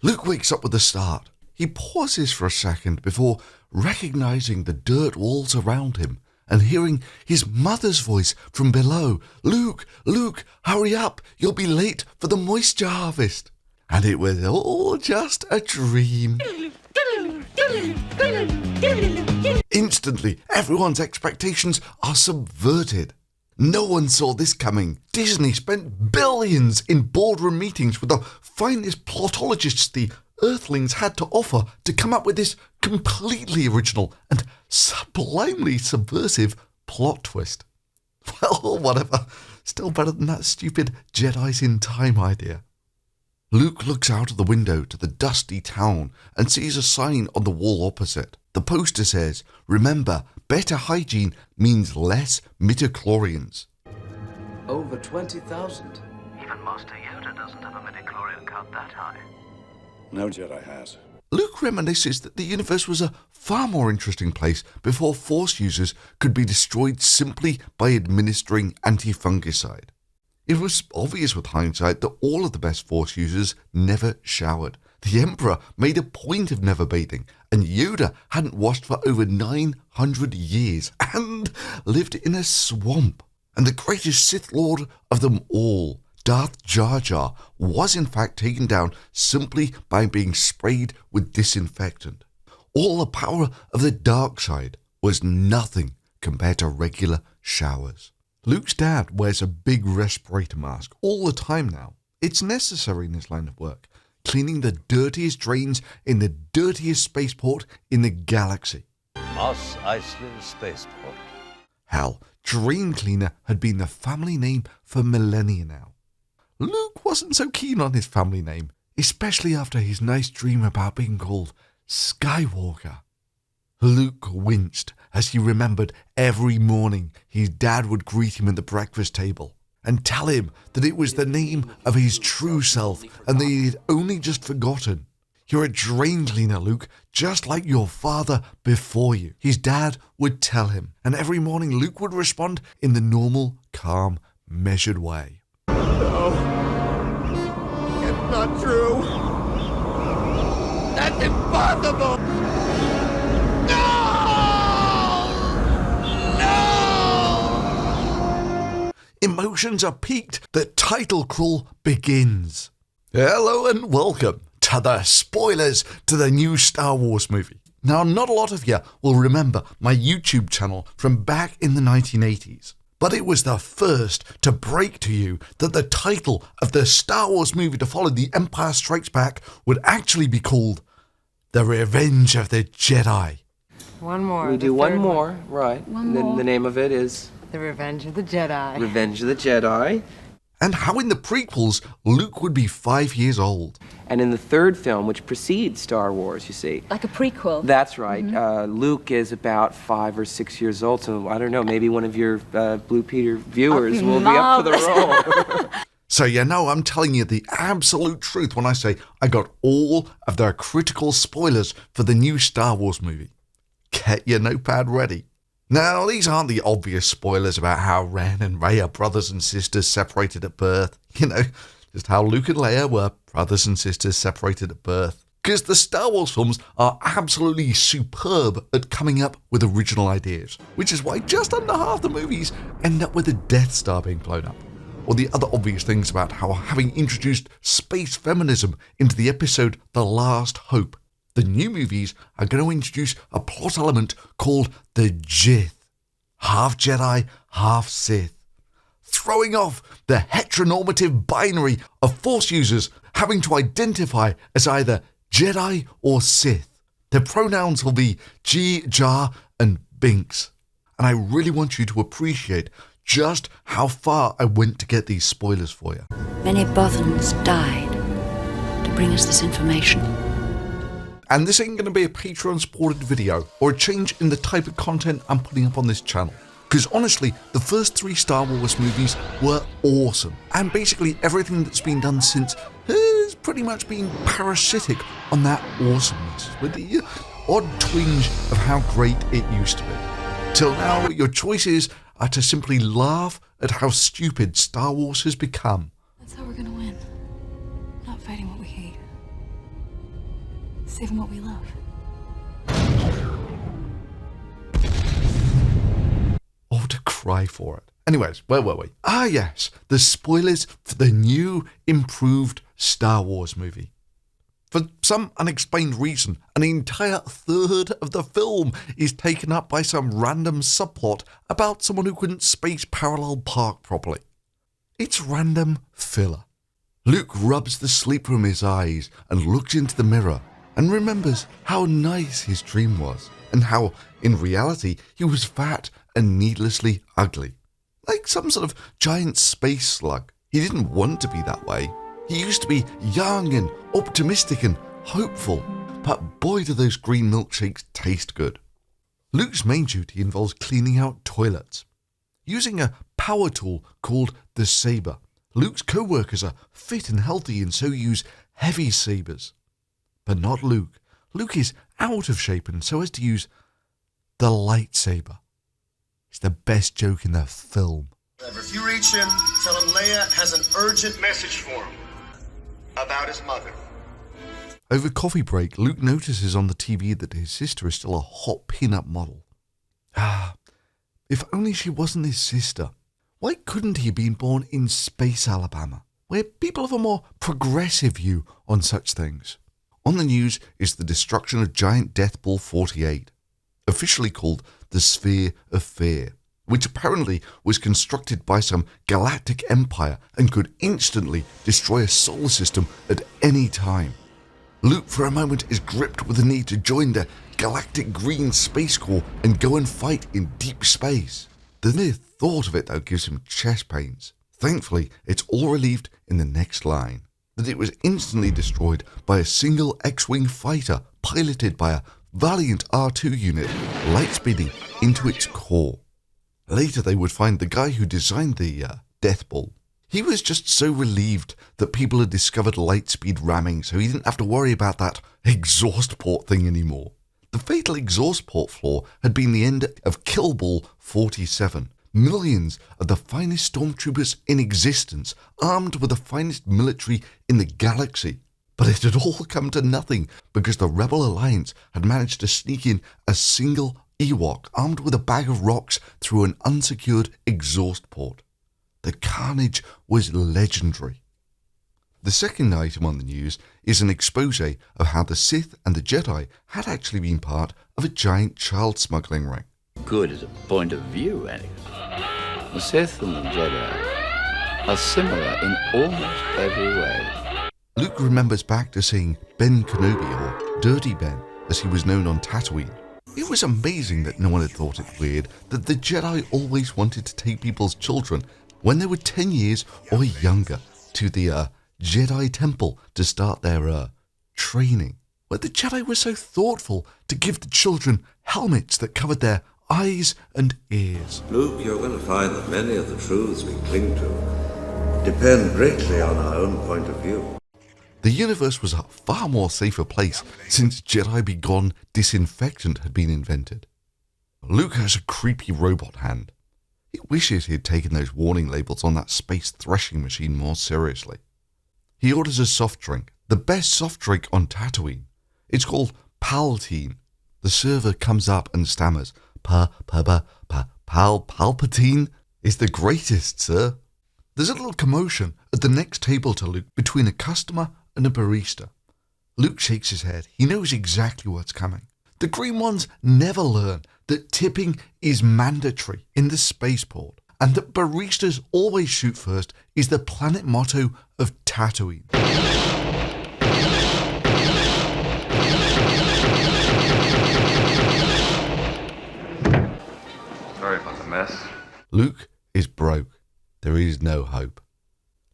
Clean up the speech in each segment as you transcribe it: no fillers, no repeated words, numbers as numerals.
Luke wakes up with a start. He pauses for a second before recognizing the dirt walls around him and hearing his mother's voice from below. Luke, Luke, hurry up, you'll be late for the moisture harvest. And it was all just a dream. Instantly, everyone's expectations are subverted. No one saw this coming. Disney spent billions in boardroom meetings with the finest plotologists the Earthlings had to offer to come up with this completely original and sublimely subversive plot twist. Well, whatever. Still better than that stupid Jedi's in Time idea. Luke looks out of the window to the dusty town and sees a sign on the wall opposite. The poster says, "Remember, better hygiene means less midichlorians." Over 20,000. Even Master Yoda doesn't have a midichlorian count that high. No Jedi has. Luke reminisces that the universe was a far more interesting place before Force users could be destroyed simply by administering anti-fungicide. It was obvious with hindsight that all of the best Force users never showered. The Emperor made a point of never bathing, and Yoda hadn't washed for over 900 years and lived in a swamp. And the greatest Sith Lord of them all, Darth Jar Jar, was in fact taken down simply by being sprayed with disinfectant. All the power of the dark side was nothing compared to regular showers. Luke's dad wears a big respirator mask all the time now. It's necessary in his line of work, cleaning the dirtiest drains in the dirtiest spaceport in the galaxy. Moss Eisley Spaceport. Hell, Drain Cleaner had been the family name for millennia now. Luke wasn't so keen on his family name, especially after his nice dream about being called Skywalker. Luke winced as he remembered every morning his dad would greet him at the breakfast table and tell him that it was the name of his true self and that he had only just forgotten. "You're a drain cleaner, Luke, just like your father before you," his dad would tell him, and every morning Luke would respond in the normal, calm, measured way. No, it's not true. That's impossible. Emotions are peaked, the title crawl begins. Hello and welcome to the spoilers to the new Star Wars movie. Now, not a lot of you will remember my YouTube channel from back in the 1980s, but it was the first to break to you that the title of the Star Wars movie to follow The Empire Strikes Back would actually be called The Revenge of the Jedi. One more. We do one more, right. One and then more. the name of it is The Revenge of the Jedi. Revenge of the Jedi. And how in the prequels, Luke would be 5 years old. And in the third film, which precedes Star Wars, you see. Like a prequel. That's right. Luke is about 5 or 6 years old, so I don't know, maybe one of your Blue Peter viewers will be up for the role. So you know I'm telling you the absolute truth when I say I got all of the critical spoilers for the new Star Wars movie. Get your notepad ready. Now, these aren't the obvious spoilers about how Ren and Rey are brothers and sisters separated at birth. You know, just how Luke and Leia were brothers and sisters separated at birth. Because the Star Wars films are absolutely superb at coming up with original ideas, which is why just under half the movies end up with the Death Star being blown up. Or the other obvious things about how having introduced space feminism into the episode The Last Hope, the new movies are going to introduce a plot element called the Jith. Half Jedi, half Sith. Throwing off the heteronormative binary of Force users having to identify as either Jedi or Sith. Their pronouns will be G, Jar, and Binks. And I really want you to appreciate just how far I went to get these spoilers for you. Many Bothans died to bring us this information. And this ain't going to be a Patreon-supported video or a change in the type of content I'm putting up on this channel. Because honestly, the first 3 Star Wars movies were awesome. And basically everything that's been done since has pretty much been parasitic on that awesomeness, with the odd twinge of how great it used to be. Till now, your choices are to simply laugh at how stupid Star Wars has become. That's how we're gonna win. Not fighting what we hate. saving what we love. Oh, to cry for it. Anyways, where were we? Ah, yes, the spoilers for the new, improved Star Wars movie. For some unexplained reason, an entire third of the film is taken up by some random subplot about someone who couldn't space parallel park properly. It's random filler. Luke rubs the sleep from his eyes and looks into the mirror and remembers how nice his dream was and how, in reality, he was fat and needlessly ugly. Like some sort of giant space slug. He didn't want to be that way. He used to be young and optimistic and hopeful, but boy do those green milkshakes taste good. Luke's main duty involves cleaning out toilets. Using a power tool called the saber, Luke's co-workers are fit and healthy and so use heavy sabers. But not Luke. Luke is out of shape and so has to use the lightsaber. It's the best joke in the film. If you reach him, tell him Leia has an urgent message for him about his mother. Over coffee break, Luke notices on the TV that his sister is still a hot peanut model. Ah, if only she wasn't his sister. Why couldn't he have been born in Space Alabama, where people have a more progressive view on such things? On the news is the destruction of giant Death Ball 48, officially called the Sphere of Fear, which apparently was constructed by some galactic empire and could instantly destroy a solar system at any time. Luke for a moment is gripped with the need to join the Galactic Green Space Corps and go and fight in deep space. The mere thought of it though gives him chest pains. Thankfully, it's all relieved in the next line, that it was instantly destroyed by a single X-Wing fighter piloted by a valiant R2 unit lightspeeding into its core. Later they would find the guy who designed the Death Ball. He was just so relieved that people had discovered lightspeed ramming so he didn't have to worry about that exhaust port thing anymore. The fatal exhaust port flaw had been the end of Kill Ball 47. Millions of the finest stormtroopers in existence, armed with the finest military in the galaxy. But it had all come to nothing because the Rebel Alliance had managed to sneak in a single Ewok armed with a bag of rocks through an unsecured exhaust port. The carnage was legendary. The second item on the news is an expose of how the Sith and the Jedi had actually been part of a giant child smuggling ring. Good as a point of view, anyway. The Sith and the Jedi are similar in almost every way. Luke remembers back to seeing Ben Kenobi, or Dirty Ben, as he was known on Tatooine. It was amazing that no one had thought it weird that the Jedi always wanted to take people's children when they were 10 years or younger to the Jedi Temple to start their training, where the Jedi were so thoughtful to give the children helmets that covered their eyes and ears. Luke, you're going to find that many of the truths we cling to depend greatly on our own point of view. The universe was a far more safer place since Jedi Begone disinfectant had been invented. Luke has a creepy robot hand. He wishes he'd taken those warning labels on that space threshing machine more seriously. He orders a soft drink, the best soft drink on Tatooine. It's called Palpatine. The server comes up and stammers, Palpatine is the greatest, sir. There's a little commotion at the next table to Luke between a customer and a barista. Luke shakes his head. He knows exactly what's coming. The green ones never learn that tipping is mandatory in the spaceport, and that baristas always shoot first is the planet motto of Tatooine. Sorry about the mess. Luke is broke. There is no hope.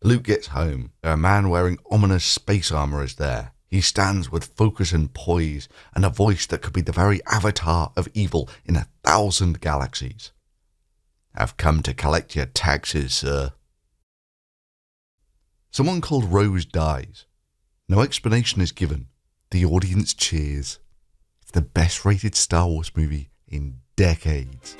Luke gets home. A man wearing ominous space armor is there. He stands with focus and poise, and a voice that could be the very avatar of evil in 1,000 galaxies. I've come to collect your taxes, sir. Someone called Rose dies. No explanation is given. The audience cheers. It's the best rated Star Wars movie in decades.